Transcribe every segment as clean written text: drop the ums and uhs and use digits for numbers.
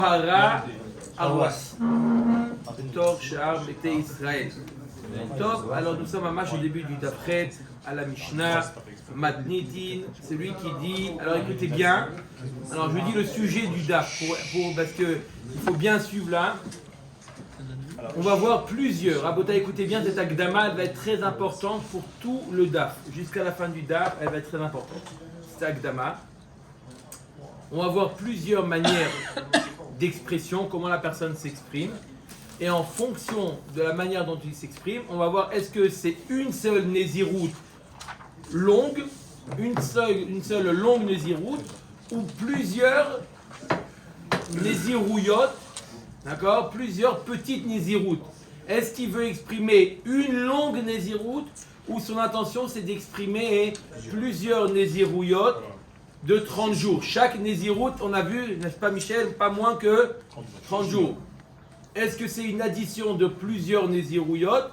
Para Arwas. Tor Sha'ar Mete Israël. Top, alors nous sommes à marche au début du Dafret, à la Mishnah, Matnitin, c'est lui qui dit, alors écoutez bien, alors je vous dis le sujet du Daf, parce qu'il faut bien suivre là. On va voir plusieurs. Rabota, écoutez bien, cette Akdama, elle va être très importante pour tout le DAF. Jusqu'à la fin du DAF, elle va être très importante. Cette Akdama. On va voir plusieurs manières d'expression, comment la personne s'exprime. Et en fonction de la manière dont il s'exprime, on va voir est-ce que c'est une seule Néziroute longue, une seule longue Néziroute, ou plusieurs Nézirouyotes. D'accord? Plusieurs petites Néziroutes. Est-ce qu'il veut exprimer une longue Néziroute ou son intention c'est d'exprimer plusieurs Nézirouyotes de 30 jours? Chaque Néziroute, on a vu, n'est-ce pas Michel, pas moins que 30 jours. Est-ce que c'est une addition de plusieurs Nézirouyotes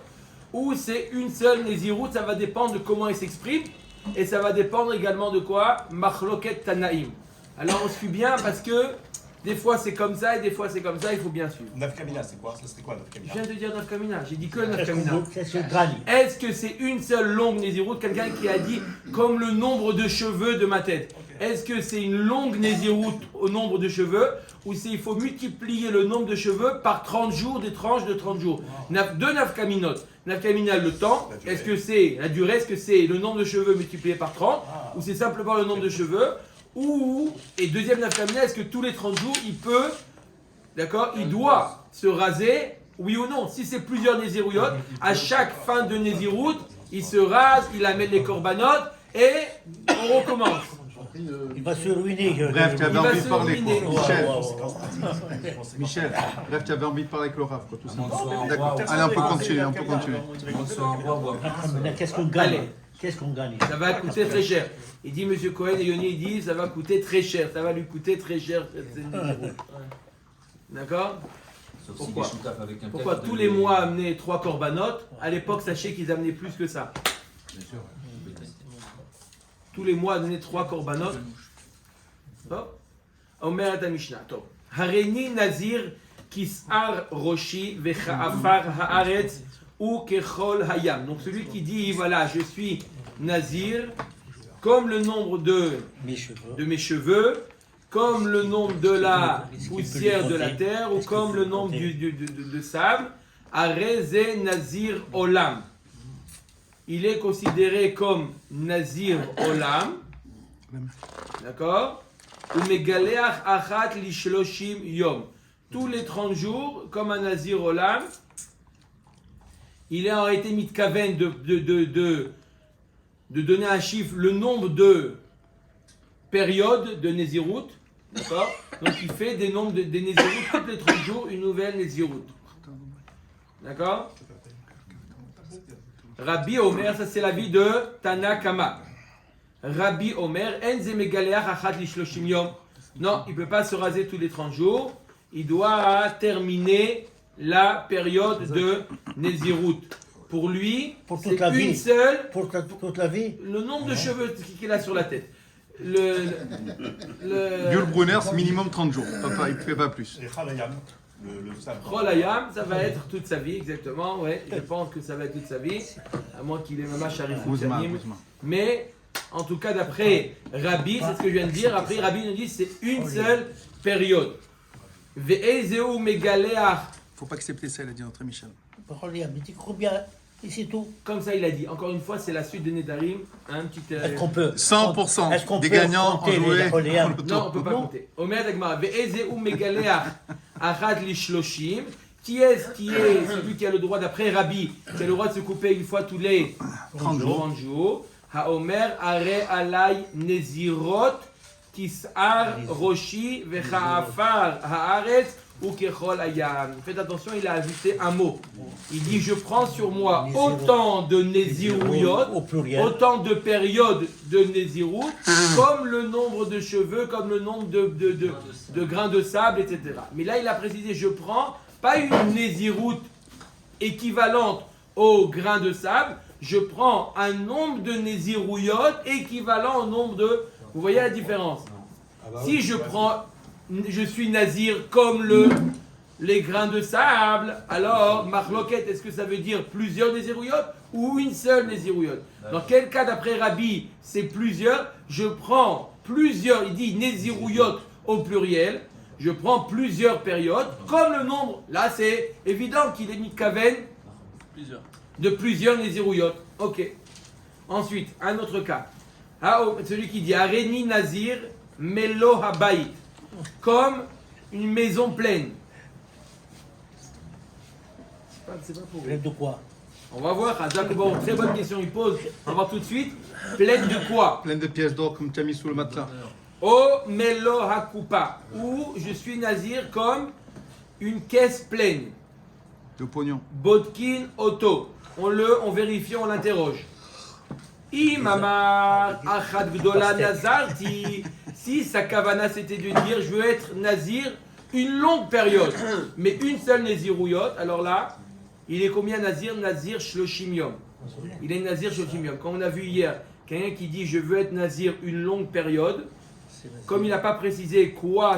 ou c'est une seule Néziroute? Ça va dépendre de comment il s'exprime et ça va dépendre également de quoi? Machloket Tanaïm. Alors on suit bien parce que des fois c'est comme ça et des fois c'est comme ça, il faut bien suivre. Nafkamina, c'est quoi? Ça serait quoi Nafkamina? Je viens de dire Nafkamina, j'ai dit que Nafkamina. Est-ce Est-ce que c'est une seule longue Néziroute? Quelqu'un qui a dit comme le nombre de cheveux de ma tête. Est-ce que c'est une longue Néziroute au nombre de cheveux ou c'est il faut multiplier le nombre de cheveux par 30 jours, des tranches de 30 jours? Deux Nafkaminot. Nafkamina, le temps. Est-ce que c'est la durée? Est-ce que c'est le nombre de cheveux multiplié par 30 ou c'est simplement le nombre de cheveux? Et deuxième nafkamina, est-ce que tous les 30 jours, il peut, d'accord, il doit se raser, oui ou non? Si c'est plusieurs Nézirouyotes, à chaque fin de Néziroute, il se rase, il amène les corbanotes et on recommence. Il va se ruiner. Bref, tu avais envie de parler ruiner. quoi. Michel, bref, tu avais envie de parler avec le Rav quoi, tout ça. D'accord, allez, on peut continuer, Qu'est-ce qu'on gagne? Qu'est-ce qu'on gagne? Ça va coûter très cher. Il dit, Monsieur Cohen et Yoni, il dit, ça va coûter très cher. Ça va lui coûter très cher. D'accord? Pourquoi tous les mois amener 3 corbanotes? À l'époque, sachez qu'ils amenaient plus que ça. Tous les mois amener 3 corbanotes. Omer at Mishnah. Hareni Nazir Kisar Roshi Vecha'afar Haaretz ou Kechol Hayam. Donc celui qui dit, voilà, je suis Nazir, comme le nombre de mes cheveux, comme le nombre de la poussière de la terre, ou comme le nombre de sable, Areze Nazir Olam. Il est considéré comme Nazir Olam. D'accord? Ou Megaleach Achat Lishloshim Yom. Tous les 30 jours, comme un Nazir Olam, il a été mitkaven de donner un chiffre, le nombre de périodes de Néziroute, d'accord? Donc il fait des nombres de Néziroute, tous les 30 jours, une nouvelle Néziroute. D'accord? Rabbi Omer, ça c'est l'avis de Tana Kama. Rabbi Omer, Enze Megaleach Achat Lishloshim Yom. Non, il ne peut pas se raser tous les 30 jours, il doit terminer la période de Néziroute. Pour lui, c'est une seule. Pour toute la vie. Le nombre de cheveux qu'il a sur la tête. Yul Brunner, c'est minimum 30 jours. Il ne fait pas plus. Et Khalayam, le sable. Cholayam, ça va être toute sa vie, exactement. Ouais, je pense que ça va être toute sa vie. À moins qu'il ait Mama Sharif ou Salim. Mais, en tout cas, d'après Rabbi, c'est ce que je viens de dire. Après, Rabbi nous dit c'est une seule période. Ve'ezeu Megaleach. Faut pas accepter ça, il a dit notre Michel. Et c'est tout. Comme ça, il a dit. Encore une fois, c'est la suite de Nedarim. Un petit. Est-ce qu'on peut 100% des gagnants en joué. Non, on ne peut pas compter. Omer Dagmar, Ve'ezeu Megaleach Achat Lishloshim. Qui est celui qui a le droit, d'après Rabbi, qui a le droit de se couper une fois tous les 30 jours. Haomer Are Alay Nezirot Kisar Roshi Vecha'afar Haaretz ou Kechol Hayam. Faites attention, il a ajouté un mot. Il dit je prends sur moi autant de Nézirouyot, autant de périodes de Nézirout, comme le nombre de cheveux, comme le nombre de grains de sable, etc. Mais là, il a précisé je prends pas une Nézirout équivalente au grain de sable, je prends un nombre de Nézirouyot équivalent au nombre de. Vous voyez la différence? Si je prends je suis nazir comme les grains de sable. Alors, marloquette, est-ce que ça veut dire plusieurs nézirouyot ou une seule nézirouyot? Dans quel cas, d'après Rabbi, c'est plusieurs? Je prends plusieurs, il dit nézirouyot au pluriel. Je prends plusieurs périodes, comme le nombre. Là, c'est évident qu'il est mitkaven de plusieurs nézirouyot. Ok. Ensuite, un autre cas. Celui qui dit Areni Nazir Melo Habayit, comme une maison pleine. C'est pas pour Pleine de quoi? On va voir, Bon, très bonne question, il pose. On va voir tout de suite. Pleine de quoi? Plein de pièces d'or comme tu as mis sous le matelas. O Melo Hakupa, où je suis nazir comme une caisse pleine. De pognon. Bodkin Auto. On vérifie, on l'interroge. Imamar Achad Gdola Nazarti. Si sa kavana c'était de dire je veux être nazir une longue période, mais une seule nazirouyot, alors là, il est combien nazir? Nazir Shloshim Yom. Il est nazir Shloshim Yom. Quand on a vu hier, quelqu'un qui dit je veux être nazir une longue période, comme il n'a pas précisé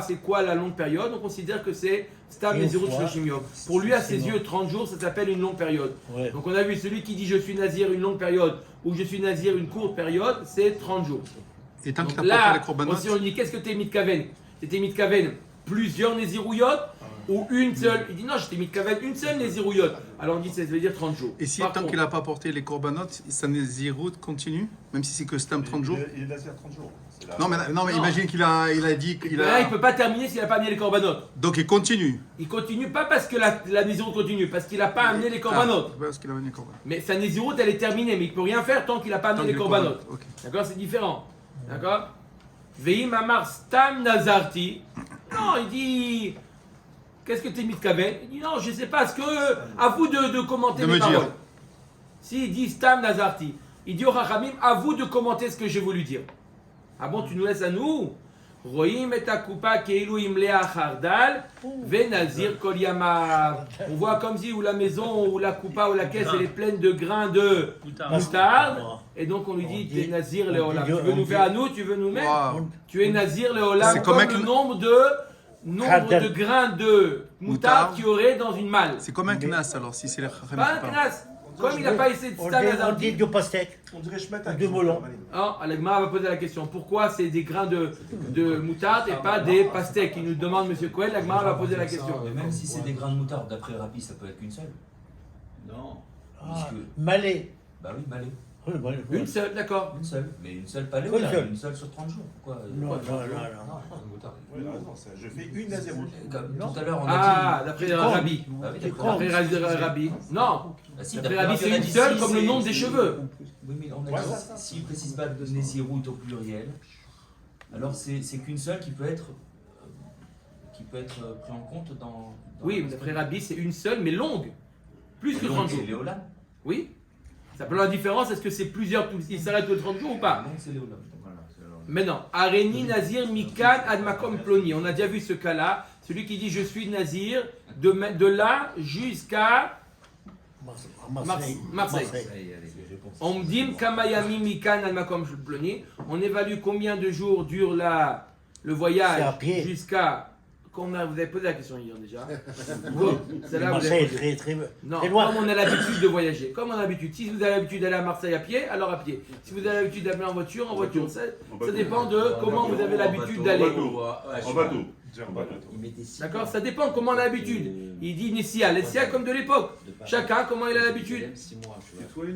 c'est quoi la longue période, on considère que c'est Stam Nezirut Shloshim Yom. Pour lui, à ses yeux, 30 jours, ça s'appelle une longue période. Ouais. Donc on a vu celui qui dit je suis nazir une longue période ou je suis nazir une courte période, c'est 30 jours. Et tant que tu Donc n'as pas là, fait les korbanot, aussi on dit qu'est-ce que t'es mitkaven? T'étais mitkaven plusieurs nézirouyot ou une seule? Il dit non, j'étais mitkaven une seule nézirouyot. Alors on dit ça veut dire 30 jours. et si Par tant contre, qu'il n'a pas porté les korbanot, sa néziroute continue, même si c'est que stam 30 jours. Il est nazir 30 jours. C'est la- Non mais imagine qu'il a dit qu'il là, il a. ne peut pas terminer s'il n'a pas amené les korbanot. Donc il continue. Il continue pas parce que la néziroute continue, parce qu'il n'a pas amené les korbanot. Ah, parce qu'il a amené les korbanot. Mais sa néziroute, elle est terminée, mais il ne peut rien faire tant qu'il n'a pas amené les korbanot. Ok. D'accord, c'est différent. D'accord. Veim Amar Stam Nazarti. Non, il dit. Qu'est-ce que t'es mitkaven? Il dit non, je ne sais pas. Est-ce que. À vous de commenter De mes me dire. paroles. S'il dit Stam Nazarti, il dit au Rachamim, à vous de commenter ce que j'ai voulu dire. Ah bon, tu nous laisses à nous? Roim et akupa keilu imlea chardal, ve nazir kol yamav. On voit comme si ou la maison ou la coupa ou la caisse elle est pleine de grains de moutarde. Et donc on lui dit t'es nazir leolam. Tu veux nous faire à nous? Tu veux nous mettre? Waouh. Tu es nazir leolam C'est comme comme le un- nombre de grains de moutarde qu'il y aurait dans une malle. C'est comme un knas alors si c'est les chachamim Pas un qui parlent. knas. Comme il n'a pas essayé de On stam dit nazarti. du pastèque. On dirait je mets un Deux melons. Ah, Alagmar va poser la question. Pourquoi c'est des grains de moutarde et pas des pastèques? Il nous demande M. Cohen. Alagmar va poser la question. Mais même si c'est des grains de moutarde, d'après Rabbi, ça peut être qu'une seule. Non. Ah, Malais. Bah oui, malais. Oui, voilà. Une seule, d'accord. Une seule. Mais une seule paléo, Une là, seule. une seule sur 30 jours. Pourquoi Non, non, non, non. Oui, il a raison, je fais une naziroute. Comme tout à l'heure, on Ah, a dit. d'après Rabbi. Bah oui, T'es d'après con. D'après Rabbi. Non. Bah si, D'après d'après Rabbi, on c'est a une dit seule si, comme le c'est- nombre des cheveux. Oui, mais on a Ouais, dit, c'est ça. s'il ne précise pas de Nézirut au pluriel, alors c'est qu'une seule qui peut être pris en compte dans. Oui, mais d'après Rabbi, c'est une seule, mais longue. Plus que 30 jours. C'est Léolam. Oui. Ça peut la différence. Est-ce que c'est plusieurs, il s'arrête que 30 jours ou pas? Non, c'est Léolam. Maintenant, Areni Nazir Mikan Admakom Ploni. On a déjà vu ce cas-là. Celui qui dit je suis Nazir de là jusqu'à Marseille. On me dit Kamayami Mikan Admakom Ploni. On évalue combien de jours dure le C'est à voyage pied. jusqu'à. Vous avez posé la question hier déjà. Bon, celle-là, vous avez Marseille est posé. très, très, Non, très loin. comme on a l'habitude de voyager, comme on a l'habitude. Si vous avez l'habitude d'aller à Marseille à pied, alors à pied. Si vous avez l'habitude d'aller en voiture. Ça dépend de comment vous avez l'habitude d'aller. En bateau. Il mettait six D'accord. mois. Ça dépend comment on a l'habitude. Il dit Nessia, Nessia comme de l'époque. Chacun comment il a l'habitude.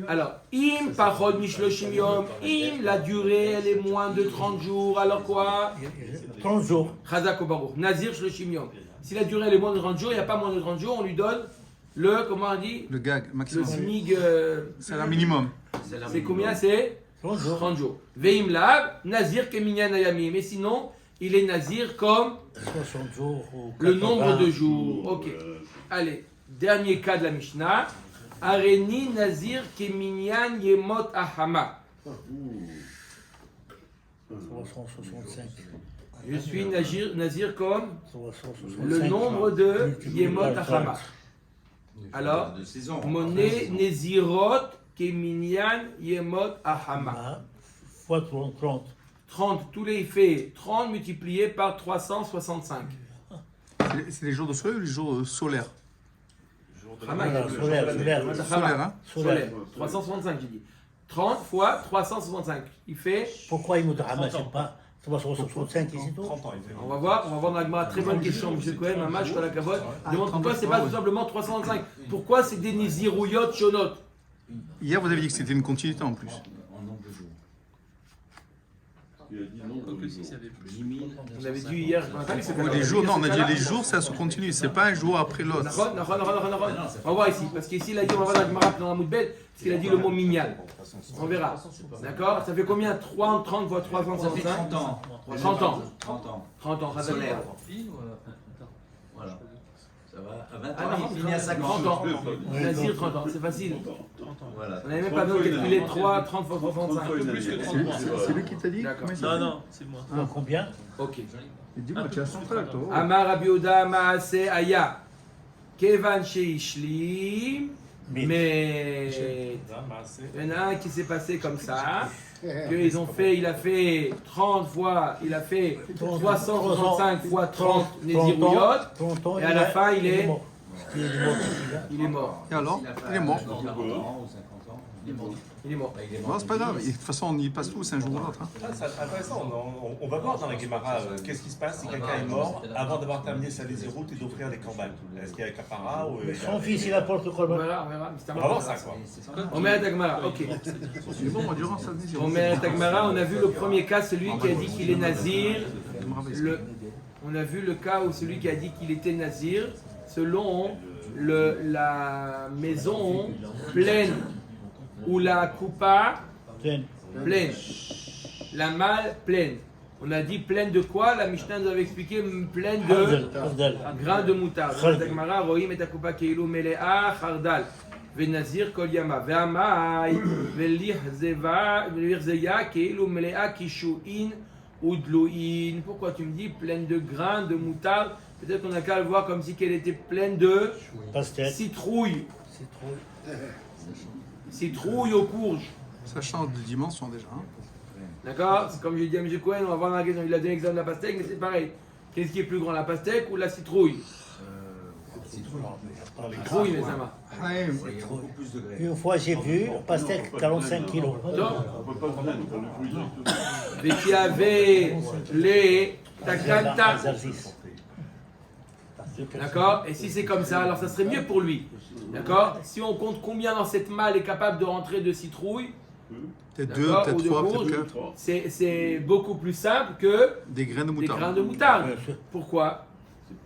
Alors, im parod mishloshim yom, im la durée elle est moins de 30 jours, alors quoi? 30 jours. Chazak ou baruch, nazir shloshim yom. Si la durée elle est moins de 30 jours, il n'y a pas moins de 30 jours, on lui donne comment on dit? Le gag Le maximum. SMIG. C'est un minimum. C'est combien? C'est 30 jours. 30 jours. Veim lav, nazir keminyan ayami. Mais sinon, il est nazir comme 60 jours. Ou le 80. nombre de jours. Ok. Allez, dernier cas de la Mishnah. Areni nazir keminyan yemot ahama. 365. Je suis nazir comme 365. le nombre de yemot ahama. Alors, De saison. Moné nezirot keminyan yemot ahama. Fois 30. 30, tous les, il fait 30 multiplié par 365. C'est les jours de soleil ou les jours solaires? Voilà, solaire. Solaire, hein? Solaire. 365, j'ai dit. 30 fois 365. Il fait. Pourquoi il me Hamas, c'est pas 365 ici tout? 30 ans, il fait. On va voir dans la Gemara. Très bonne question, M. Cohen, Mamash, Kol Hakavod. Demande pourquoi c'est pas tout simplement 365. Pourquoi c'est des Nizirouyot Shonot? Hier, vous avez dit que c'était une continuité en plus. En nombre de jours. Il a dit non, Que si ça avait plus. 10 000. On avait dit hier. Les jours, non, on a dit les jours, ça se continue. C'est pas un jour après l'autre. On va voir ici. Parce qu'ici, il a dit, on va voir dans la Gemara dans la Moudbet, parce qu'il a dit le mot minyan. On verra. D'accord? Ça fait combien? 30 fois 365? 30 ans. 30 ans. 30 ans. 30 ans, Solaire. Voilà. Ça va. À 20 Ah ans, non, il finit à 50 30 ans. ans. Nazir, 30 ans, c'est facile. Voilà. On n'avait même pas besoin de calculer 30 fois 365. C'est lui qui t'a dit? D'accord. Comment il s'appelle? Non, c'est moi. Combien? Ok. Dis-moi, tu es à Central, toi. Amar Rabbi Yehuda Maase Aya. Kevan Sheishlim. Mais il y en a un qui s'est passé comme ça. Qu'ils ont fait, il a fait 30 fois, il a fait 365 fois 30 Nézirouyot. Et à la fin, il est mort. Et alors? Il est mort. 40 ans ou 50 ans. Il est mort. Il est mort. Non, c'est pas grave. De toute façon, on y passe tous un jour ou l'autre. hein. Ah, c'est intéressant. On va voir dans la Gemara qu'est-ce qui se passe si quelqu'un est mort avant d'avoir terminé sa désiroute et d'offrir les corbanes. Est-ce qu'il y a un capara ou Son fils, il apporte le On corban. verra. On va voir ça quoi. On met à Tagmara, ok. C'est bon, moi, durant ça, On met à Tagmara, on a vu le premier cas, celui qui a dit qu'il est nazir. On a vu le cas où celui qui a dit qu'il était nazir, selon la maison pleine ou la coupa pleine, la malle pleine. On a dit pleine de quoi? La Mishnah nous avait expliqué pleine de grains de moutarde. Tagmara, Rohim et Akupa Keilu Melea Chardal. Venazir Kol Yama. Ve'amai Velirzeya Keilu Melea Kishuin Udluin. Pourquoi tu me dis pleine de grains de moutarde? Peut-être qu'on a qu'à le voir comme si qu'elle était pleine de citrouille. Citrouille aux courges. Ça change de dimension déjà. hein. D'accord? C'est comme j'ai dit à M. Cohen, on va voir dans la question. Il a donné l'exemple de la pastèque, mais c'est pareil. Qu'est-ce qui est plus grand, la pastèque ou la citrouille? Citrouille, mes amas. Ouais, Il y a beaucoup plus de graines. Une fois, j'ai vu pastèque 45 kilos. On peut pas prendre pour le fruit directement. Mais qui avait les takanta. D'accord? Et si c'est comme ça, alors ça serait mieux pour lui. D'accord? Si on compte combien dans cette malle est capable de rentrer de citrouille, peut-être 2, d'accord, peut-être ou de 3, courge, peut-être 4. c'est beaucoup plus simple que Des graines de des moutarde. grains de moutarde. Pourquoi?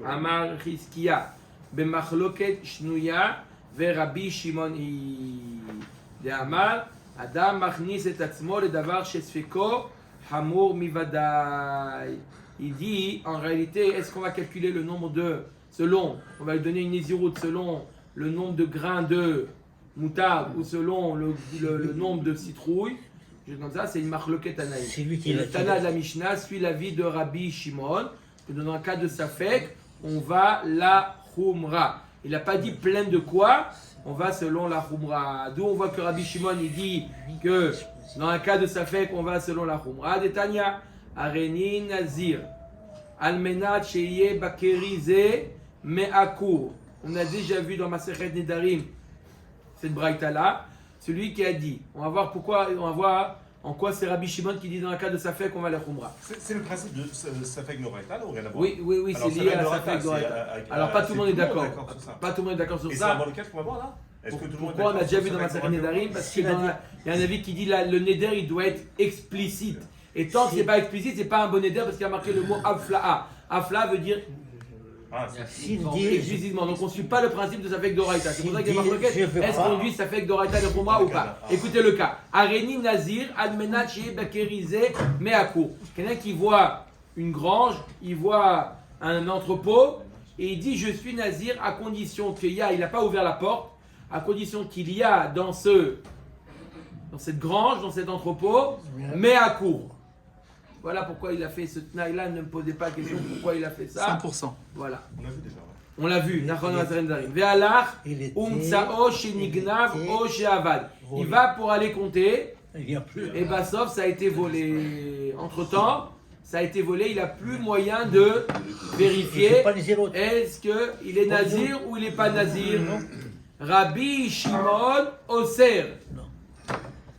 Amar Chizkiya, Bemachloket Shnuya, Verabi Shimon de Amar, Adam Machnis et Atzmo, le Davar Shesfeko, Hamur Mivadai. Il dit, en réalité, est-ce qu'on va calculer le nombre de, selon, on va lui donner une nésiroute selon le nombre de grains de moutarde ou selon le nombre de citrouilles, juste comme ça, c'est une machloket anaïm. C'est lui qui Et l'a le Tana de la Mishnah suit l'avis de Rabbi Shimon, que dans un cas de Safek, on va la Khumra. Il n'a pas dit plein de quoi, on va selon la Khumra. D'où on voit que Rabbi Shimon il dit que dans un cas de Safek, on va selon la Khumra. Detania, Areni Nazir, Almenat Sheye Bakerize Me'akur. On a déjà vu dans Masechet Nedarim cette braïta là, celui qui a dit, on va voir pourquoi, on va voir en quoi c'est Rabbi Shimon qui dit dans le cas de Safek qu'on va la Khumra. C'est le principe de Safek Noraita ou rien à voir? Oui, c'est lié à la Safek Doraita. Alors pas tout le monde est d'accord. Pas tout le monde est d'accord sur Et c'est ça. avant lequel qu'on va voir là? Est-ce que tout le monde est Pourquoi on a d'accord déjà sur vu dans Safek Masechet Nedarim? Parce qu'il y a un avis qui dit le Neder il doit être explicite. Et tant que c'est pas explicite, c'est pas un bon Neder parce qu'il y a marqué le mot Afla'a. Afla veut dire S'il dit, explicitement. Donc on ne suit pas le principe de Safek Doraita. C'est pour ça qu'il y a marqué je veux est-ce pas. qu'on dit Safek Doraita de Khumra ou pas? Écoutez le cas. Areni Nazir, Admenat Sheye Bakerize Me'akur. Quelqu'un qui voit une grange, il voit un entrepôt et il dit je suis Nazir à condition qu'il y a, il n'a pas ouvert la porte, à condition qu'il y a dans cette grange, dans cet entrepôt, Me'akur. Voilà pourquoi il a fait ce tnaï-là. Ne me posez pas la question pourquoi il a fait ça. 100%. Voilà. On l'a vu déjà. On l'a vu. Nachon Mazarim Darim. Ve'alach il était- umtsao shenignav o she'avad. Il va pour aller compter Il n'y a plus. Et Bassov, ça a été volé. Entre-temps, ça a été volé, il n'a plus moyen de vérifier est-ce qu'il est nazir ou il n'est pas nazir. Rabbi Shimon Oser.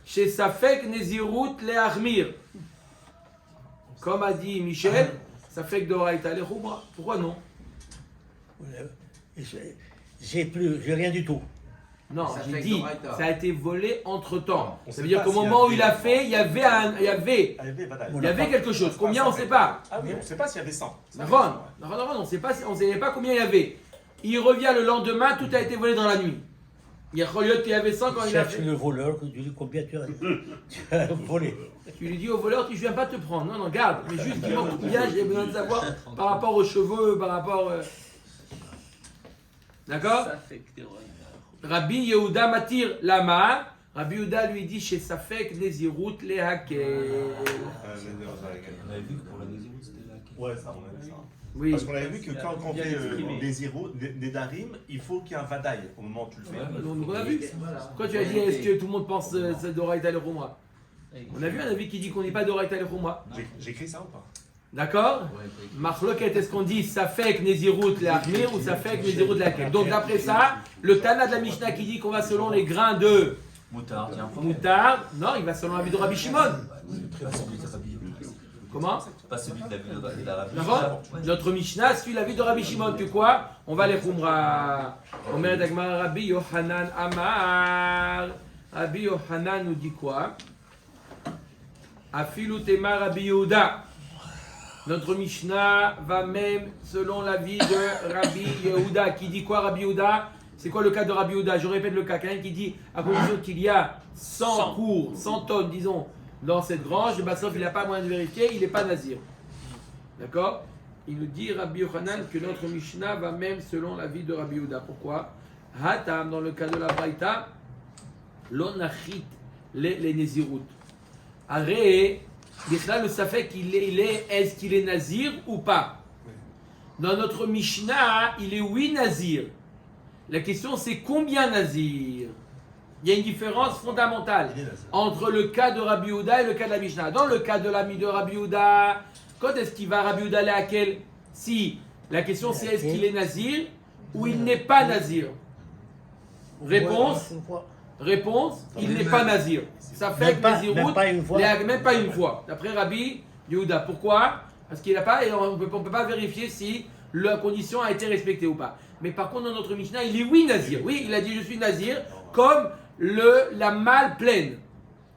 Chez Safek Nezirut Leachmir. Comme a dit Michel, Safek Doraita Lechumra. Pourquoi non? J'ai rien du tout. Non, Ça j'ai fait dit, Doraita. ça a été volé entre-temps. On Ça sait veut dire pas qu'au s'il y moment où avait- il a fait, il y avait quelque chose. Combien, on ne sait pas. Ah oui, on ne sait pas s'il y avait 100. Ron, on ne sait pas, on ne savait pas combien il y avait. Il revient le lendemain, tout a été volé dans la nuit. Il y a qu'il y avait 100 quand il a Cherche fait. le voleur, tu lui dis combien tu as volé. Tu lui dis au voleur, je ne viens pas te prendre. Non, non, garde. Mais juste dis-moi combien, j'ai besoin de savoir par rapport aux cheveux, par rapport. D'accord? Rabbi Yehuda Matir Lama. Rabbi Yehuda lui dit chez Safek Nezirut Lehakel. On avait vu que pour la deuxième, c'était là. Ouais, ça, on a vu ça. Oui. Parce qu'on avait vu que quand on fait des zéros, des darim, il faut qu'il y ait un vadaï au moment où tu le fais. Donc on a vu. Pourquoi tu as dit est-ce que tout le monde pense c'est Doraita Lechumra? On a vu un avis qui dit qu'on n'est pas Doraita Lechumra. J'écris ça ou pas? D'accord? Marloquet, est-ce qu'on dit Safek Nezirut Leachmir ou Safek Nezirut Lehakel? Donc d'après ça, le Tana de la Mishnah qui dit qu'on va selon les grains de Moutard, tiens. moutarde, non, il va selon l'avis de Rabbi Shimon. Pas celui de Rabbi. Comment? Pas celui de la Rabbi. D'accord? Notre Mishnah suit l'avis de Rabbi Shimon. Que quoi? On va les Khumra. Omer Dagmar Rabbi Yohanan Amar. Rabbi Yohanan nous dit quoi? Afilu Tema Rabbi Yehuda. Notre Mishnah va même selon l'avis de Rabbi Yehuda. Qui dit quoi, Rabbi Yehuda? C'est quoi le cas de Rabbi Yehuda? Je répète le cas. Quelqu'un qui dit à condition qu'il y a 100 cours, 100 tonnes, disons, dans cette grange, et sauf il n'a pas moyen de vérifier, il n'est pas nazir. D'accord? Il nous dit, Rabbi Yochanan, que notre Mishnah va même selon l'avis de Rabbi Yehuda. Pourquoi? Hatam, dans le cas de la Braïta, l'onachit les nezirut. Arrêt, le safek, est-ce qu'il est nazir ou pas? Dans notre Mishnah, il est oui nazir. La question c'est combien nazir? Il y a une différence fondamentale entre le cas de Rabbi Yehuda et le cas de la Mishnah. Dans le cas de l'ami de Rabbi Yehuda, quand est-ce qu'il va Rabbi Yehuda aller à quel? Si la question c'est est-ce qu'il est nazir ou il n'est pas nazir? Réponse, il n'est pas nazir. Ça fait que nazirut, même pas une fois. D'après Rabbi Yehuda. Pourquoi? Parce qu'il n'a pas, et on ne peut pas vérifier si la condition a été respectée ou pas. Mais par contre, dans notre Mishnah, il est oui nazir. Oui, il a dit je suis nazir, comme la malle pleine.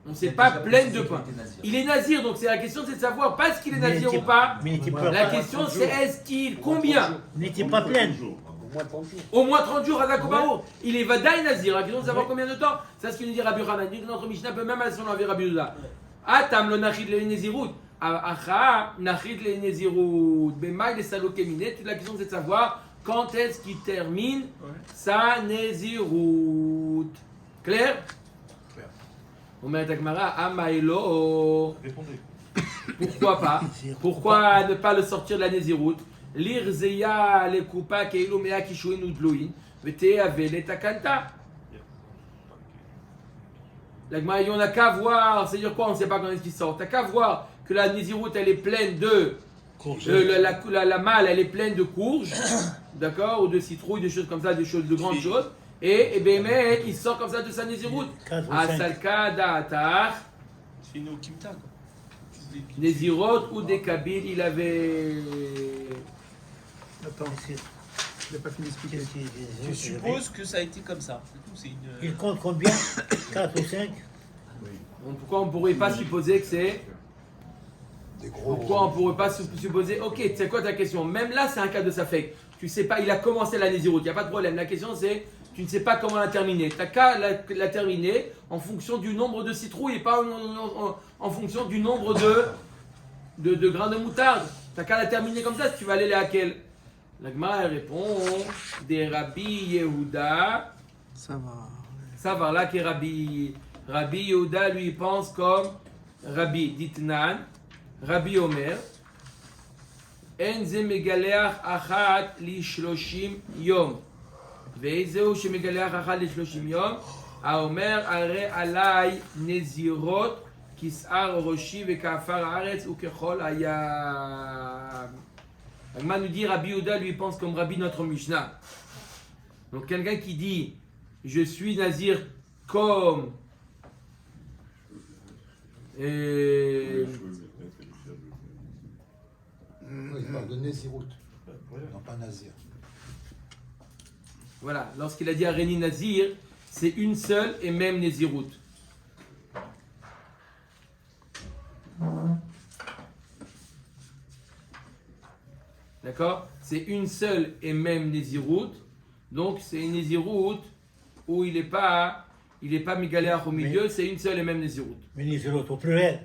On ne sait pas pleine de pain. Il est nazir, donc c'est la question, c'est de savoir pas est-ce qu'il est nazir ou pas. La question c'est est-ce qu'il, combien? N'était pas pleine. Au moins 30 jours, Radakobaro. Il est vadaï nazir. La question de savoir combien de temps. C'est ce qu'il nous dit Rabbi Yochanan. Notre Mishnah peut même aller sur l'avis Rabbi Yehuda. Atam le nachid le nezirut. Acha nachid le nezirut. Bemaï les salokemine. Toute la question c'est de savoir quand est-ce qu'il termine sa nezirut. Clair? On met à Gemara Amaïlo. Répondez. Pourquoi pas? Pourquoi ne pas le sortir de la nezirut? L'irzeya le kupa keilu mea kishuin udluin vete avele takanta. La Gemara dit on n'a qu'à voir, c'est dire quoi? On ne sait pas quand est-ce qu'il sort. T'as qu'à voir que la nezirut elle est pleine de la malle elle est pleine de courges, d'accord, ou de citrouilles, des choses comme ça, des choses de grandes choses. Et Bémet il sort comme ça de sa nezirut. Asalka da'atar. C'est une Kimta quoi. Nezirot ou des Kabil, il avait. Attends, il n'a pas fini d'expliquer. Je suppose que ça a été comme ça. C'est une... Il compte combien? 4 ou 5? Donc pourquoi on ne pourrait pas supposer que c'est. Pourquoi on ne pourrait pas supposer. Ok, c'est quoi ta question? Même là, c'est un cas de Safek. Tu sais pas, il a commencé la Nézirut, il n'y a pas de problème. La question c'est, tu ne sais pas comment la terminer. Tu n'as qu'à la terminer en fonction du nombre de citrouilles et pas en fonction du nombre de grains de moutarde. Tu n'as qu'à la terminer comme ça si tu vas aller à quel? La Gemara répond des Rabbi Yehuda. Ça va. Ça va là que Rabbi Yehuda lui pense comme Rabbi Ditnan, Rabbi Omer. En ze megaleach achat li shloshim yom. ואיזהו שמגלח אחת ל30 יום, האומר הרי עליי נזירות כשאר ראשי וכעפר הארץ וככל הים. Agma nous dit Rabbi Yehuda lui pense comme Rabbi notre Mishnah. Donc quelqu'un qui dit je suis nazir comme Les cheveux, Il parle de Nézirut, non pas Nazir. voilà, lorsqu'il a dit Areni Nazir, c'est une seule et même Nézirut. D'accord? C'est une seule et même Nézirut. Donc c'est une Nézirut où il n'est pas Migaléach au milieu, c'est une seule et même Nézirut. Mais Nézirut au pluriel.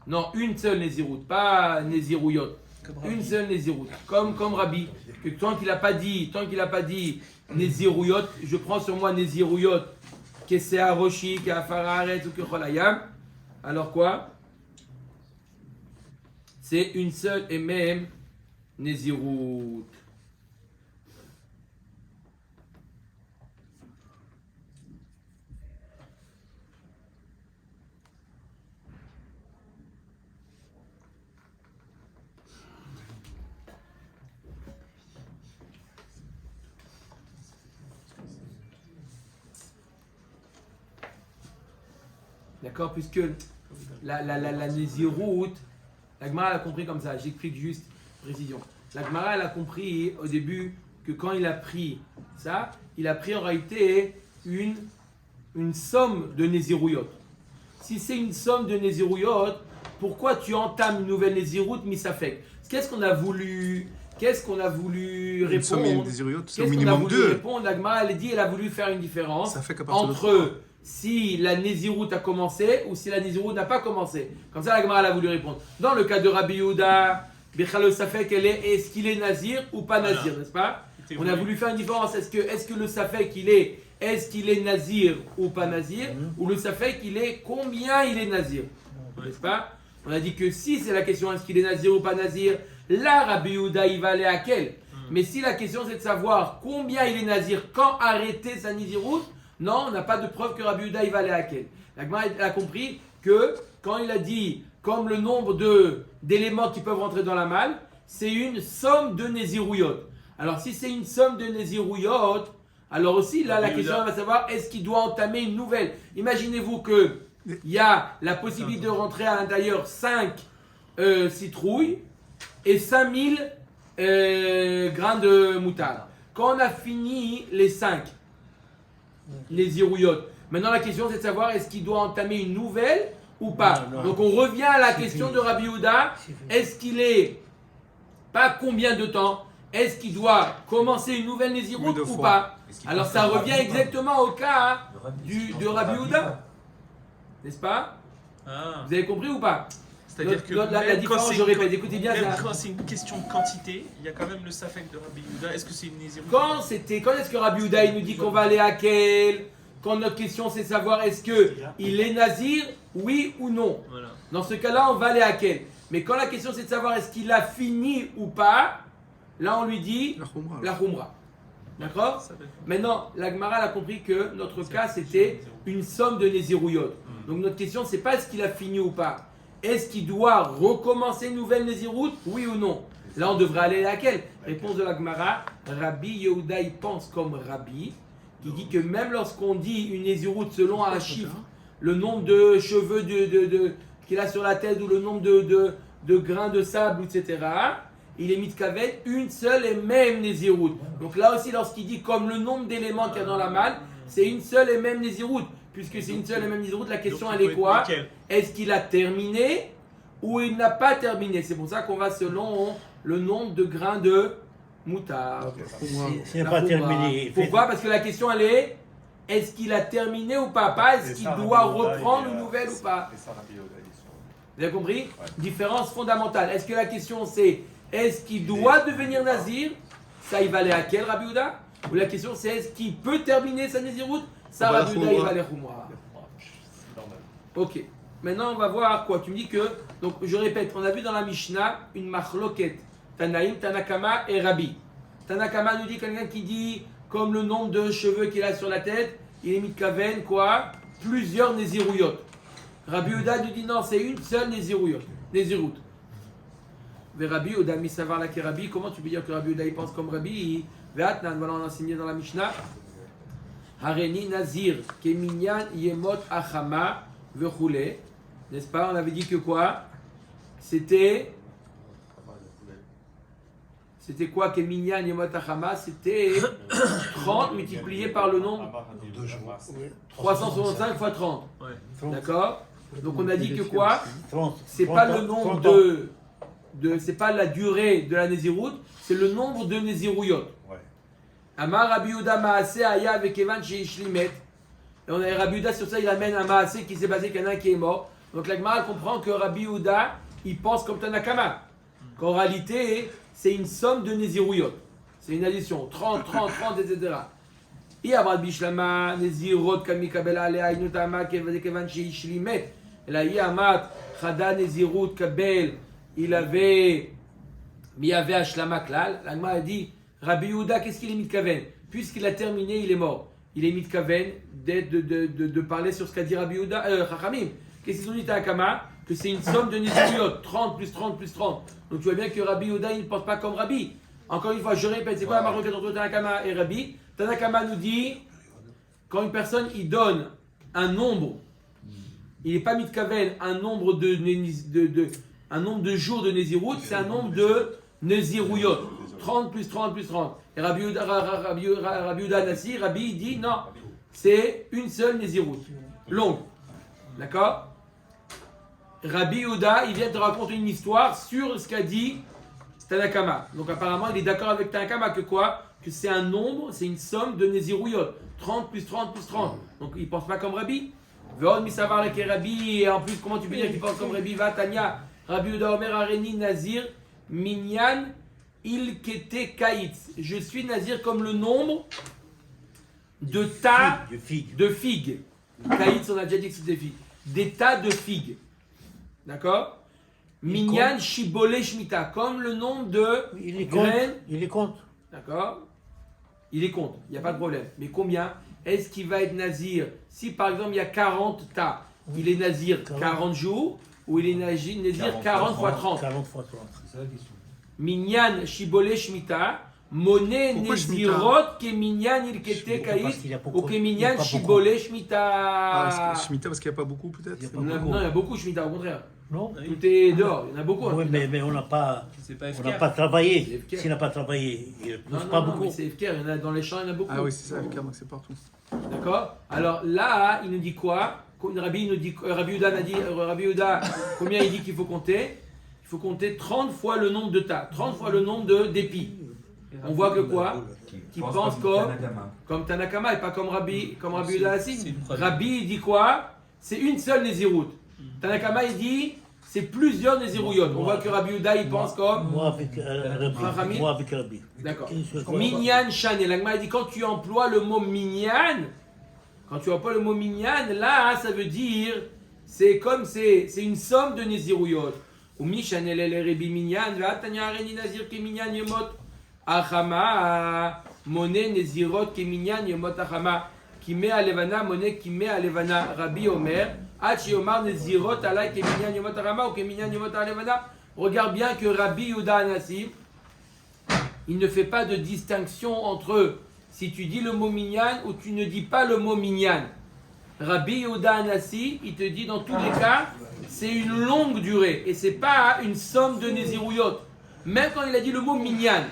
Non, une seule Nézirut, pas Nézirouyot. Une seule Nézirut. Comme Rabbi, que tant qu'il n'a pas dit Nézirouyot, je prends sur moi Nézirouyot, que c'est à Roshi, que à Fararet ou que Cholayam. Alors quoi? C'est une seule et même Nézirut. D'accord, puisque la Nézirut, la Gemara a compris comme ça, j'explique juste, précision. La Gemara elle a compris au début que quand il a pris ça, il a pris en réalité une somme de Nézirouyot. Si c'est une somme de Nézirouyot, pourquoi tu entames une nouvelle Nézirut misafek? Qu'est-ce qu'on a voulu Une somme et une répondre? désiriote, c'est Qu'est-ce au qu'on a minimum voulu 2. répondre? La Gemara elle a voulu faire une différence Ça fait qu'à partir de entre si la Nézirut a commencé ou si la Nézirut n'a pas commencé. Comme ça, la Gemara elle a voulu répondre. Dans le cas de Rabbi Yehuda, Bichal le Safek, est-ce qu'il est Nazir ou pas Nazir, n'est-ce pas? On a voulu faire une différence. Est-ce que le Safek est-ce qu'il est Nazir ou pas Nazir, ou le Safek combien il est Nazir, n'est-ce pas? On a dit que si c'est la question est-ce qu'il est Nazir ou pas Nazir, là Rabbi Yehuda il va aller à quel? Mais si la question c'est de savoir combien il est Nazir, quand arrêter sa Nézirut, non, on n'a pas de preuve que Rabbi Yehuda il va aller à quel. La Gemara a compris que quand il a dit comme le nombre d'éléments qui peuvent rentrer dans la malle, c'est une somme de Nézirouyot. Alors si c'est une somme de Nézirouyot, alors aussi là la question va savoir est-ce qu'il doit entamer une nouvelle. Imaginez-vous que il y a la possibilité de rentrer à l'intérieur 5 citrouilles et 5000 grains de moutarde. Quand on a fini les 5 Nézirouyot, maintenant la question c'est de savoir est-ce qu'il doit entamer une nouvelle ou pas. Non. Donc on revient à la question de Rabbi Yehuda, est-ce qu'il est pas combien de temps, est-ce qu'il doit commencer une nouvelle Nézirut Oui, deux ou fois. pas? Est-ce qu'il Alors peut ça faire revient rapidement exactement au cas de Rabbi rapidement. Yehuda, n'est-ce pas? Ah. Vous avez compris ou pas? C'est-à-dire que La même différence, quand je répète, écoutez bien même ça. quand c'est une question de quantité, il y a quand même le safek de Rabbi Yehuda. Est-ce que c'est une Nézirut? Quand est-ce que Rabbi Yehuda il nous dit qu'on va aller à quel? Quand notre question c'est de savoir est-ce que il est nazir, oui ou non. Voilà. Dans ce cas-là, on va aller à quel? Mais quand la question c'est de savoir est-ce qu'il a fini ou pas, là on lui dit La Khumra. la Khumra. D'accord? Ça va être- Maintenant, la Gemara a compris que notre cas c'était une somme de Nézirouyot. Donc notre question c'est pas est-ce qu'il a fini ou pas. Est-ce qu'il doit recommencer une nouvelle Nézirut, oui ou non? Là on devrait aller à laquelle? Réponse de la Gemara, Rabbi Yehuda il pense comme Rabbi, qui dit que même lorsqu'on dit une Nézirut selon un chiffre, le nombre de cheveux qu'il a sur la tête ou le nombre de grains de sable, etc., il est mitkaven une seule et même Nézirut. Donc là aussi, lorsqu'il dit comme le nombre d'éléments qu'il y a dans la malle, c'est une seule et même Nézirut. Puisque c'est une seule et même Nézirut, la question Donc, elle il est faut être quoi? nickel. Est-ce qu'il a terminé ou il n'a pas terminé? C'est pour ça qu'on va selon le nombre de grains de moutarde. S'il n'a La pas Khumra. terminé, Pourquoi? Parce que la question elle est est-ce qu'il a terminé ou pas? Pas est-ce Et qu'il ça, doit Rabbi Yehuda, reprendre il une a- nouvelle ou pas? Et ça, Rabbi Yehuda, ils sont- Vous avez compris? Différence fondamentale. Est-ce que la question c'est est-ce qu'il doit devenir nazir? Ça il va aller à quel Rabbi Yehuda? Ou la question c'est est-ce qu'il peut terminer sa Nézirut? Ça On va Rabbi la Yehuda il Khumra. va aller Khumra. C'est normal. Ok. Maintenant, on va voir quoi. Tu me dis que. Donc, je répète, on a vu dans la Mishnah une machloket. Tanaïm, Tanakama et Rabbi. Tanakama nous dit quelqu'un qui dit comme le nombre de cheveux qu'il a sur la tête, il est mitkaven quoi? Plusieurs Nézirouyot. Rabbi Yehuda nous dit non, c'est une seule Nézirouyot. Nézirout. Mais Rabbi Yehuda, misavar la Rabbi, comment tu peux dire que Rabbi Yehuda il pense comme Rabbi? Ve'atnan, voilà, on a enseigné dans la Mishnah. Hareni Nazir, Keminyan Yemot Achama, Vechule. N'est-ce pas? On avait dit que quoi? C'était quoi Keminyan Yemot Achama? C'était 30 multiplié par le nombre 365 fois 30. D'accord? Donc on a dit que quoi? C'est pas le nombre c'est pas la durée de la Nézirout, c'est le nombre de Nézirouyot. Amar Rabbi Yehuda Maaseh Aya avec Evan Sheishlimet. Et on a Rabbi Yehuda sur ça, il amène un Maaseh qui s'est basé qu'il y en a un qui est mort. Donc la Gemara comprend que Rabbi Yehuda, il pense comme Tanakama. Qu'en réalité, c'est une somme de Nézirouyot. C'est une addition. 30, 30, 30, etc. Et Abrad Bishlama, Nézirot, Kamikabel Alea, Inutama, Kevan Sheishlimet. Et là, Yamat, Chada, Nézirut, Kabel, il avait Ashlama Klal. La Gemara a dit, Rabbi Yehuda, qu'est-ce qu'il est mitkaven? Puisqu'il a terminé, il est mort. Il est mitkaven de parler sur ce qu'a dit Rabbi Yehuda, Chachamim. Qu'est-ce qu'ils ont dit à Akama? Que c'est une somme de Néziruyot, 30 plus 30 plus 30. Donc tu vois bien que Rabbi Yehuda, il ne pense pas comme Rabbi. Encore une fois, je répète, c'est quoi la marque entre Tanakama et Rabbi? Tanakama nous dit, quand une personne, il donne un nombre, il n'est pas mitkaven, un nombre de jours de Nézirut, c'est un nombre de Néziruyot. 30 plus 30 plus 30. Et Rabbi Yehuda Nassi, Rabbi il dit non, c'est une seule Nézirut, longue. D'accord? Rabbi Yehuda, il vient de raconter une histoire sur ce qu'a dit Tanakama. Donc apparemment, il est d'accord avec Tanakama que quoi? Que c'est un nombre, c'est une somme de Néziruyot. 30 plus 30 plus 30. Donc il ne pense pas comme Rabbi. Ve'od misavar la Rabbi, et en plus, comment tu peux dire qu'il pense comme Rabbi? Va Tanya, Rabbi Yehuda Omer Areni Nazir, Minyan, Il Kete Kaitz. Je suis Nazir comme le nombre de tas de figues. Kaitz, on a déjà dit que c'était des figues. Des tas de figues. D'accord? Minyan Shibole Shmita, comme le nombre de graines. Il les compte. D'accord? Il les compte, il n'y a pas de problème. Mais combien est-ce qu'il va être Nazir? Si par exemple il y a 40 tas, il est Nazir 40 jours ou il est Nazir 40 fois 30? 40 fois 30. C'est ça la question. Minyan Shibole Shmita, Moné Nezirot, Keminyan Ilkete Kaït, ou Keminyan Shibole Shmita. Ah, Shemitah, parce qu'il n'y a pas beaucoup peut-être. Non, il y a beaucoup Shmita, au contraire. Non? Tout est dehors, il y en a beaucoup. Oui, mais on n'a pas, C'est pas on n'a pas travaillé. C'est FKR. S'il n'a pas travaillé, il ne Non, pousse pas non, beaucoup. mais c'est FKR, il y en a dans les champs, il y en a beaucoup. Ah oui, c'est ça, le cas, donc c'est partout. D'accord? Alors là, il nous dit quoi? Rabbi Yehuda a dit, Rabbi Yehuda, combien il dit qu'il faut compter? Il faut compter 30 fois le nombre de tas, 30 fois le nombre d'épis. On voit que quoi? Qui pense comme Tanakama et pas comme Rabbi Yehuda Hassim. Rabbi il dit quoi? C'est une seule Nézirut. Tanakama il dit c'est plusieurs Nézirouyot. On voit que Rabbi Yehuda il pense comme Moi avec Rabbi. Moi avec Rabbi. D'accord. Minyan Shane. L'agma dit quand tu emploies le mot Minyan, là ça veut dire c'est une somme de Nézirouyot. Ou Mishanel el Rebi Minyan, Vatanya Areni Nazir ke Minyan Yemot Achama, Moné Nezirot ke Minyan Yemot Achama, qui met à Levana, Moné qui met à Levana, Rabbi Omer, Hachi Omar Nezirot Alay ke Minyan Yemot Achama ou ke Minyan Yemot Alevana. Regarde bien que Rabbi Yehuda Nassim, il ne fait pas de distinction entre si tu dis le mot Minyan ou tu ne dis pas le mot Minyan. Rabbi Yehuda Anassi, il te dit dans tous les cas, c'est une longue durée et c'est pas une somme de Nézirouyot. Même quand il a dit le mot Minyan.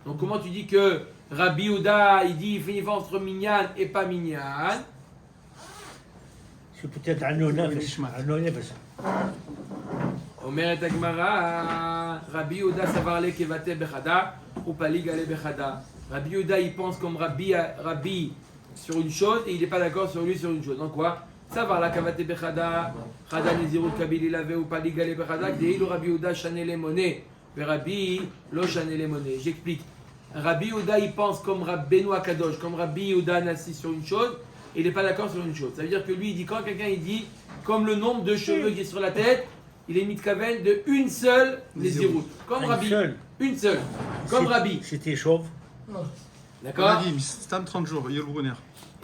Donc comment tu dis que Rabbi Yehuda, il dit il fait une différence entre Minyan et pas Minyan? C'est peut-être un Nefesh. Omer et Agmara, Rabbi Yehuda savarle kevate bechada ou paligale bechada. Rabbi Yehuda il pense comme Rabbi sur une chose et il n'est pas d'accord sur lui sur une chose. Donc quoi? Savar la kavate bechada, chada nezirut kabili lave ou paligale bechada, deilu Rabbi Yehuda chanele monnaie, mais Rabbi lo chanele monnaie. J'explique. Rabbi Yehuda il pense comme Rabbi Benoît Kadosh, comme Rabbi Yehuda assis sur une chose et il n'est pas d'accord sur une chose. Ça veut dire que lui il dit quand quelqu'un il dit comme le nombre de cheveux qui est sur la tête, il est mitkaven de une seule Nézirut. Comme Rabbi. Une seule. Comme Rabbi. C'était chauve. On D'accord? a dit, Stam 30 jours, Yul Brunner.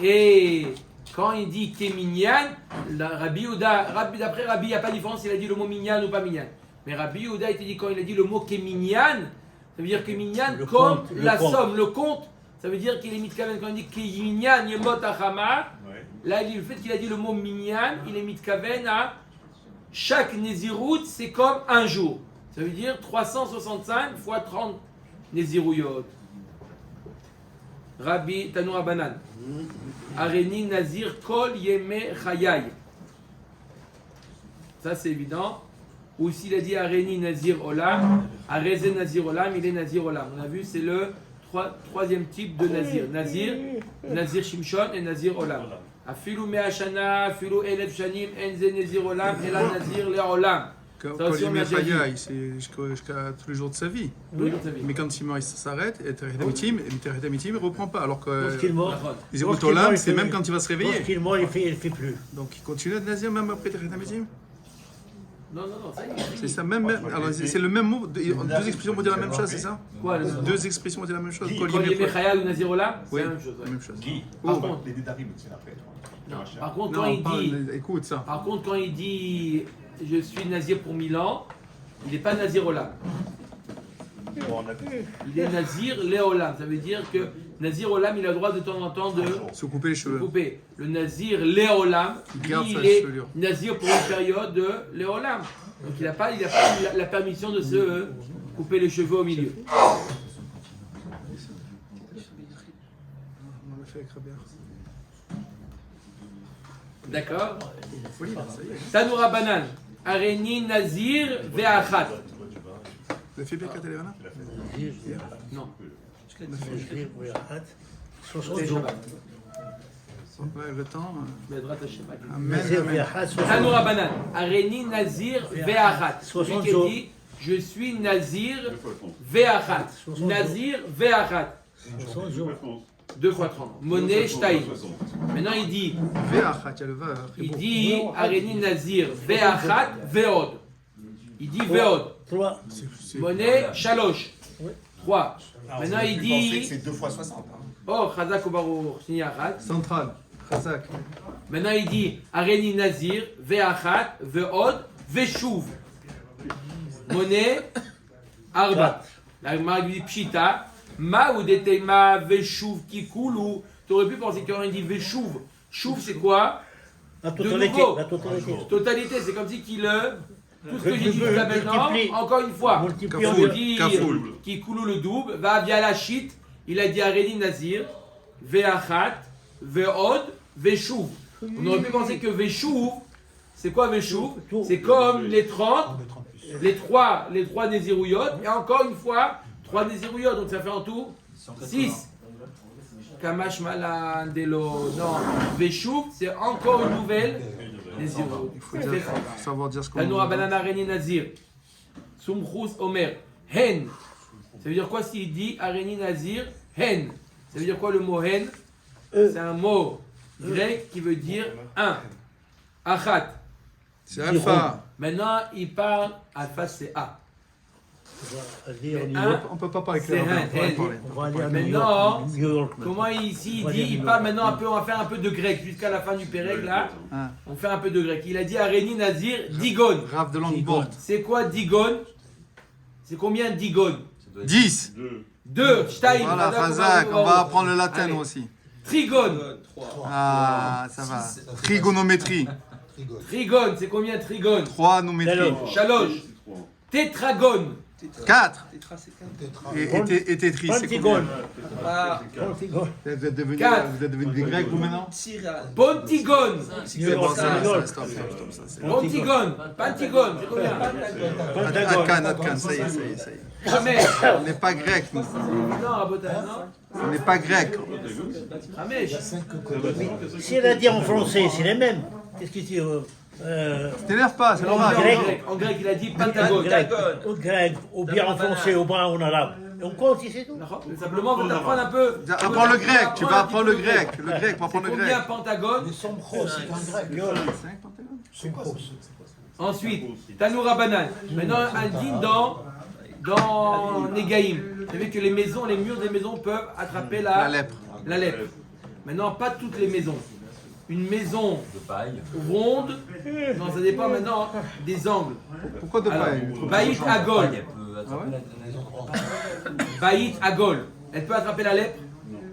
Et Quand il dit Keminyan, Rabbi Yehuda, d'après Rabbi, il n'y a pas de différence s'il a dit le mot Minyan ou pas Minyan. Mais Rabbi Yehuda, il te dit quand il a dit le mot Keminyan, ça veut dire que Minyan, Le comme compte, le la compte. somme, le compte, ça veut dire qu'il est mitkaven. Quand il dit Keminyan Yemot Achama, Ouais. là, le fait qu'il a dit le mot Minyan, il est mitkaven à chaque Nézirut, c'est comme un jour. Ça veut dire 365 fois 30 Nézirouyot. Rabbi Tanu Abanan. Areni Nazir Kol Yeme Chayai. Ça c'est évident. Ou s'il a dit Areni Nazir Olam, Areze Nazir Olam, il est Nazir Olam. On a vu, c'est le troisième type de Nazir. Nazir Shimshon et Nazir Olam. Afilu Me'ashana, Afilu Elef Shanim, Enze Nazir Olam, Ela Nazir Le Olam. Quand Ça aussi, il on met a déjà dit. Chayaï, c'est jusqu'à tous les jours de sa vie. Oui, vous savez. Mais quand il meurt, il s'arrête, et Teret Amitim, il ne reprend pas. Alors que Lorsqu'il mort, les Zérout lorsqu'il Olam, mort, c'est il fait- même quand il va se réveiller. Lorsqu'il mort, il fait plus. Donc il continue à nazir même après Teret Amitim. Non, ça y est. C'est ça, même. Alors c'est le même mot, deux expressions pour dire la même chose, c'est ça? Quoi le Deux expressions pour dire la même chose. Kol Kol Yemei Yeme Chayai ou Nazir Olam, c'est Oui, la même chose. la ouais. même chose. Guy, Par par contre- les détails, c'est après. Non, par contre, Non, quand on il parle, dit. écoute ça. Par contre, quand il dit je suis nazir pour 1000 ans, il n'est pas nazir olam. Bon, on a vu. Il est nazir léolam. Ça veut dire que nazir olam, il a le droit de temps en temps de Se couper les cheveux. couper. Le nazir léolam, Il lui, garde sa il est chevelure. nazir pour une période de léolam. Donc il n'a pas la permission de se couper les cheveux au milieu. On l'a fait avec Rabia. D'accord. Folie, là, ça y est. Tanoura banan. Areni nazir ve'achat. Vous avez fait bien Katalevana? Non. Sur son C'est dos. Shabbat. Ouais, le temps. Bedrat Hashem. Amen. Nazir Amen. Ve'achat, sur son Tanoura banan. Areni nazir ve'achat. Celui qui jours. dit je suis nazir ve'achat. Nazir ve'achat. son dos. 2 fois 30. Monnaie shtaï. Maintenant il dit Ve'achat, il y a le va. il dit Areni nazir ve'achat ve'od. Il dit ve'od. 3. Monnaie shalosh. 3. Alors, Maintenant vous il avez pu penser dit que c'est 2 fois 60. Hein. oh chazak ou baruch shni achat. Central. Khazak. Maintenant il dit Areni Nazir, Ve'achat, Ve'od, Ve'shuv. Monnaie, Arba. La Gemara dit Pshita, Ma ou Detema, Ve'shuv, Kikulu. Tu aurais pu penser qu'il aurait dit Ve'shuv. Shuv c'est quoi? La De totalité. nouveau. La totalité. Totalité, c'est comme si qu'il tout ce que j'ai dit jusqu'à maintenant, Multiplie. encore une fois. Multiplie On en Kafoul. deux. dit Kafoul. Kikulu le double, va via la shit. Il a dit Areni Nazir, Ve'achat, Ve'od, Ve'shuv. On aurait pu penser que Ve'shuv, c'est quoi Ve'shuv? C'est comme les 30, les 3 Nézirouyot, et encore une fois, 3 Nézirouyot, donc ça fait en tout 6. Kamash Malan, Delo, non. Ve'shuv, c'est encore une nouvelle Nézirouyot. Il faut savoir dire ce qu'on Tanoura dit. Banana Areni Nazir. Sumchus Omer. Hen. Ça veut dire quoi s'il dit Areni Nazir? Hen. Ça veut dire quoi le mot hen? C'est un mot grec qui veut dire 1. Achat. C'est Alpha. Maintenant, il parle, alpha c'est A. On va aller à New Un, York. On peut pas parler c'est clair. un, On va N. parler. On va aller à New Maintenant, York. New York. Comment ici On va il dit, dire il New parle York. maintenant un peu, on va faire un peu de grec jusqu'à la fin du Pérec là. Ah. On fait un peu de grec. Il a dit Areni Nazir, Digon. Rave de langue morte. C'est quoi Digon? C'est combien Digon? 10. 2. Stein. Voilà, Khazak. On va apprendre le latin Allez. aussi. Trigon. Ah, ça va. Trigonométrie. Rigole. Trigon, c'est combien Trigon? 3 nométrie. Chaloche. Tétragone. 4. Tétra. Et Tetris, c'est Pontigone. combien? Pontigone. Vous êtes devenus Quatre. des Grecs, vous maintenant? Pontigone. C'est bon, ça, New York. stop, ça, c'est Pontigone. Pantigone, c'est combien? Atkan, ça y est, ça y est, ça y est. Jamais. On n'est pas grec, nous. Non, Rabotai, non? On n'est pas grec. Ramesh. Si elle a dit en français, c'est les mêmes. Qu'est-ce qu'il dit T'énerve pas, c'est normal. En grec, il a dit Pentagone. Au grec, ou bien en français, ou bien en arabe. Et on compte ici, c'est tout. Simplement, on va t'apprendre un peu. Apprends le grec, tu vas apprendre le grec. Le grec, pour apprendre le grec. Combien Pentagone? Les sombros, c'est un grec. Sombros. Ensuite, Tanoura Banan. Maintenant, un digne dans Negaïm. Vous savez que les maisons, les murs des maisons peuvent attraper La lèpre. la lèpre. Maintenant, pas toutes les maisons. une maison De paille. ronde, non ça dépend maintenant des angles. Pourquoi de Alors, paille? Baït Agol, Elle peut attraper Baït Agol, elle peut attraper la lèpre?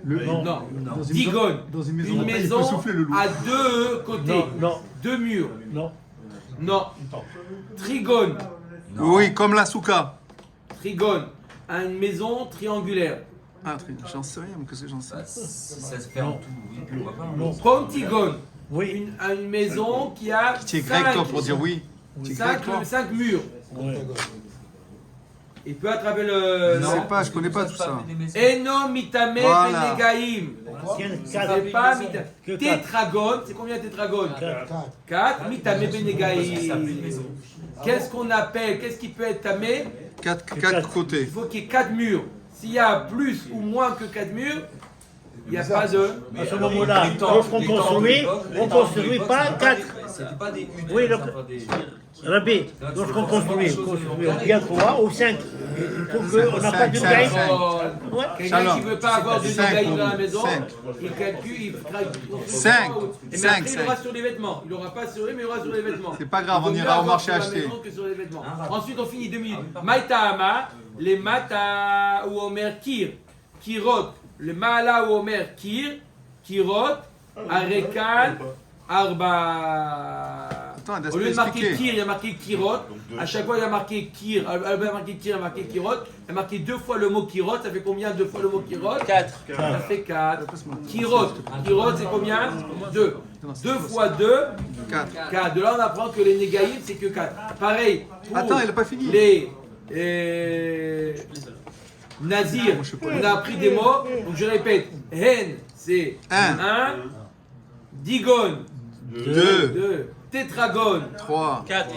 Non. Non. Dans une Digon, dans une maison, une il peut maison souffler le loup. à deux côtés, Non, non, deux murs. non. Non. Trigone, Oui, comme la souka. trigone, une maison triangulaire. Ah, j'en sais rien, mais qu'est-ce que j'en sais? Bah, si ça se fait en tout, oui, pourquoi pas. Non. Pontigone, Oui. une maison qui a Tu es grec, toi, pour dire oui. Tu es grec, toi? cinq murs. Ouais. Il peut attraper le. Je sais pas, je connais pas tout ça. Eno mitame Voilà. benegaim. C'est pas mitame. Que quatre. Tétragone, c'est combien tétragone? 4. 4. Mitame benegaim. Qu'est-ce qu'on appelle, qu'est-ce qui peut être tamé? Quatre côtés. Il faut qu'il y ait 4 murs. S'il y a plus ou moins que 4 murs, il n'y a pas de. À ce moment-là, lorsqu'on construit, on ne construit pas 4. C'était pas des huttes. Oui, enfin, des- Rabbi, lorsqu'on construit, on bien 3 ou 5. Il faut qu'on n'a pas de Cinq. gaï. Oh, Ouais. quelqu'un qui ne Shalom. veut pas avoir de Cinq, négaïm dans la maison, cinq. il calcule, il Cinq. Mais Cinq, après, il aura cinq. sur les vêtements. Il n'aura pas sur les, mais il aura sur les vêtements. C'est pas grave, Il on vaut ira mieux au avoir marché sur la acheter. maison que sur les vêtements. Ensuite, on finit 2 minutes. Maïtahama, les mata ou omer kir, kirot, le mala ou omer kir, kirot, arekan, arba. Attends, laisse Au lieu de marquer expliquer. kir, il y a marqué kirot. À chaque fois, il y a marqué kir. Il y a marqué kir, il y a marqué kirot. Il y a marqué 2 fois le mot kirot. Ça fait combien 2 fois le mot kirot? 4. Ça fait 4. Kirot. Kirot, c'est combien? 2. 2 fois 2, 4. 4. De là, on apprend que les négaïms, c'est que 4. Pareil. Pour Attends, il a pas fini. les Nazir, on a appris des mots. Donc je répète. Hen, c'est Un. 1. Digon, 2. 2. Tétragone, 3. 4.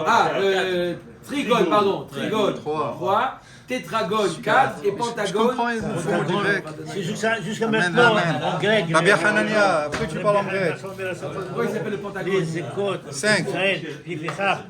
ah, trigone, pardon, trigone, Trois. 3, tétragone, 4 et Je pentagone. comprends les mots du grec. C'est jusqu'à Amen, maintenant, amen. en grec. Rabbi Hanania, pourquoi tu parles en grec? Pourquoi il s'appelle le pentagone? Les écoutes, Cinq. Israël, il fait ça.